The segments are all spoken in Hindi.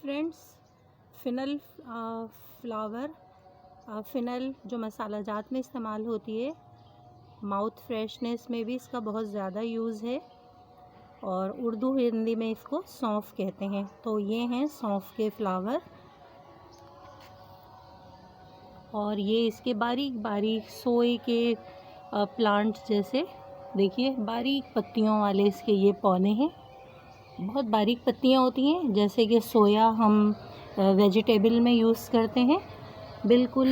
फ्रेंड्स, फ़िनल फ्लावर फ़िनल जो मसाला जात में इस्तेमाल होती है, माउथ फ्रेशनेस में भी इसका बहुत ज़्यादा यूज़ है और उर्दू हिंदी में इसको सौंफ कहते हैं। तो ये हैं सौंफ के फ्लावर और ये इसके बारीक बारीक सोए के प्लांट्स जैसे देखिए बारीक पत्तियों वाले इसके ये पौधे हैं। बहुत बारीक पत्तियां होती हैं, जैसे कि सोया हम वेजिटेबल में यूज़ करते हैं। बिल्कुल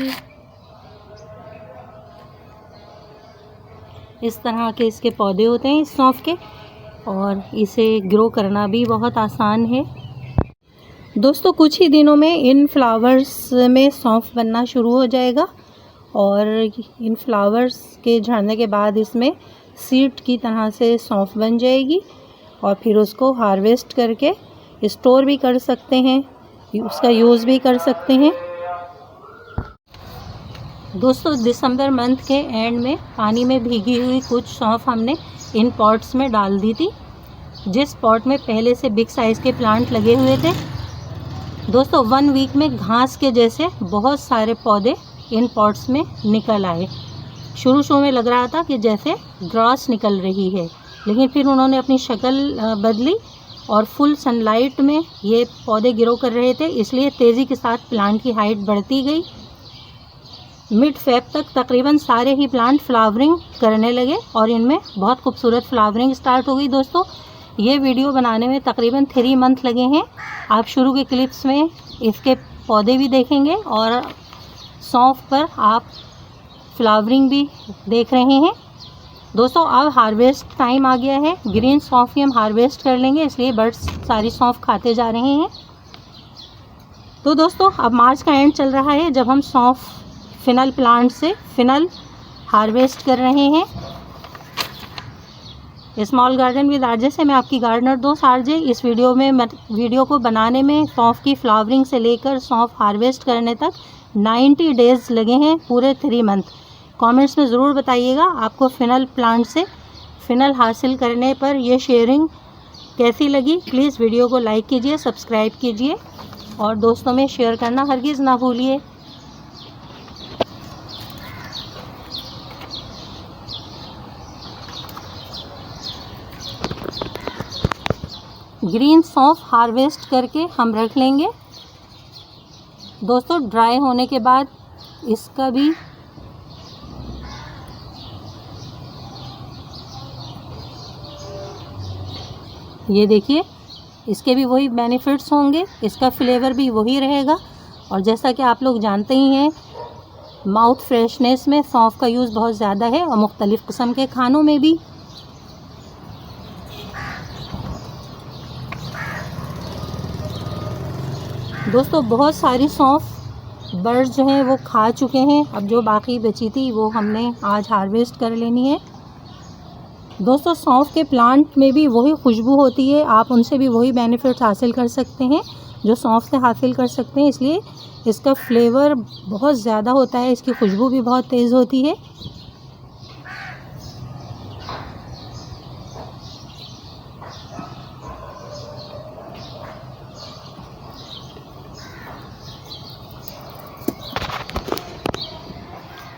इस तरह के इसके पौधे होते हैं इस सौंफ के, और इसे ग्रो करना भी बहुत आसान है। दोस्तों, कुछ ही दिनों में इन फ्लावर्स में सौंफ बनना शुरू हो जाएगा और इन फ्लावर्स के झड़ने के बाद इसमें सीड की तरह से सौंफ बन जाएगी और फिर उसको हार्वेस्ट करके स्टोर भी कर सकते हैं, उसका यूज़ भी कर सकते हैं। दोस्तों, दिसंबर मंथ के एंड में पानी में भीगी हुई कुछ सौंफ हमने इन पॉट्स में डाल दी थी, जिस पॉट में पहले से बिग साइज़ के प्लांट लगे हुए थे। दोस्तों, 1 वीक में घास के जैसे बहुत सारे पौधे इन पॉट्स में निकल आए। शुरू में लग रहा था कि जैसे ग्रास निकल रही है, लेकिन फिर उन्होंने अपनी शक्ल बदली और फुल सनलाइट में ये पौधे ग्रो कर रहे थे, इसलिए तेज़ी के साथ प्लांट की हाइट बढ़ती गई। मिड फेब तक तकरीबन सारे ही प्लांट फ्लावरिंग करने लगे और इनमें बहुत खूबसूरत फ्लावरिंग स्टार्ट हो गई। दोस्तों, ये वीडियो बनाने में तकरीबन 3 मंथ लगे हैं। आप शुरू के क्लिप्स में इसके पौधे भी देखेंगे और सौंफ पर आप फ्लावरिंग भी देख रहे हैं। दोस्तों, अब हार्वेस्ट टाइम आ गया है। ग्रीन सौंफ ही हम हार्वेस्ट कर लेंगे, इसलिए बर्ड्स सारी सौंफ खाते जा रहे हैं। तो दोस्तों, अब मार्च का एंड चल रहा है जब हम सौंफ फ़िनल प्लांट से फ़िनल हार्वेस्ट कर रहे हैं। स्मॉल गार्डन विद आरजे से मैं आपकी गार्डनर दोस्त आरजे। इस वीडियो को बनाने में सौंफ की फ्लावरिंग से लेकर सौंफ हार्वेस्ट करने तक 90 डेज़ लगे हैं, पूरे 3 मंथ। कमेंट्स में ज़रूर बताइएगा आपको फ़िनल प्लांट से फ़िनल हासिल करने पर यह शेयरिंग कैसी लगी। प्लीज़ वीडियो को लाइक कीजिए, सब्सक्राइब कीजिए और दोस्तों में शेयर करना हरगिज़ ना भूलिए। ग्रीन सौंफ हार्वेस्ट करके हम रख लेंगे। दोस्तों, ड्राई होने के बाद इसका भी ये देखिए, इसके भी वही बेनिफिट्स होंगे, इसका फ्लेवर भी वही रहेगा। और जैसा कि आप लोग जानते ही हैं, माउथ फ्रेशनेस में सौंफ का यूज़ बहुत ज़्यादा है और मुख्तलिफ़ किस्म के खानों में भी। दोस्तों, बहुत सारी सौंफ बर्ड्स जो हैं वो खा चुके हैं। अब जो बाकी बची थी वो हमने आज हार्वेस्ट कर लेनी है। दोस्तों, सौंफ के प्लांट में भी वही खुशबू होती है, आप उनसे भी वही बेनिफिट्स हासिल कर सकते हैं जो सौंफ से हासिल कर सकते हैं, इसलिए इसका फ्लेवर बहुत ज़्यादा होता है, इसकी खुशबू भी बहुत तेज़ होती है।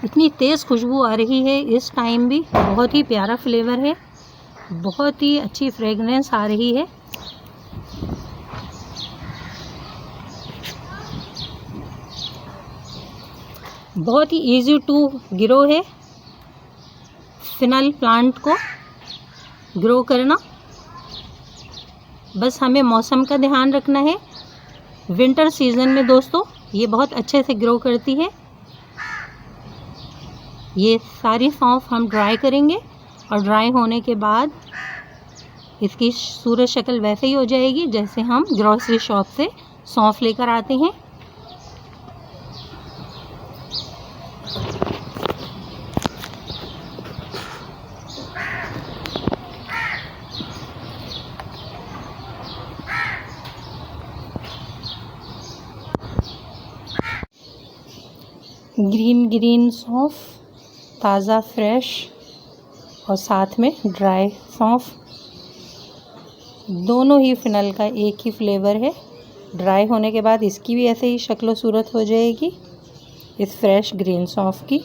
इतनी तेज़ खुशबू आ रही है इस टाइम भी, बहुत ही प्यारा फ्लेवर है, बहुत ही अच्छी फ्रेगनेंस आ रही है। बहुत ही इजी टू ग्रो है फ़िनल प्लांट को ग्रो करना। बस हमें मौसम का ध्यान रखना है। विंटर सीज़न में दोस्तों ये बहुत अच्छे से ग्रो करती है। ये सारी सौंफ हम ड्राई करेंगे और ड्राई होने के बाद इसकी सूरत शक्ल वैसे ही हो जाएगी जैसे हम ग्रोसरी शॉप से सौंफ लेकर आते हैं। ग्रीन सौंफ, ताज़ा फ्रेश और साथ में ड्राई सौंफ, दोनों ही फ़िनल का एक ही फ्लेवर है। ड्राई होने के बाद इसकी भी ऐसे ही शक्ल सूरत हो जाएगी इस फ्रेश ग्रीन सौंफ की।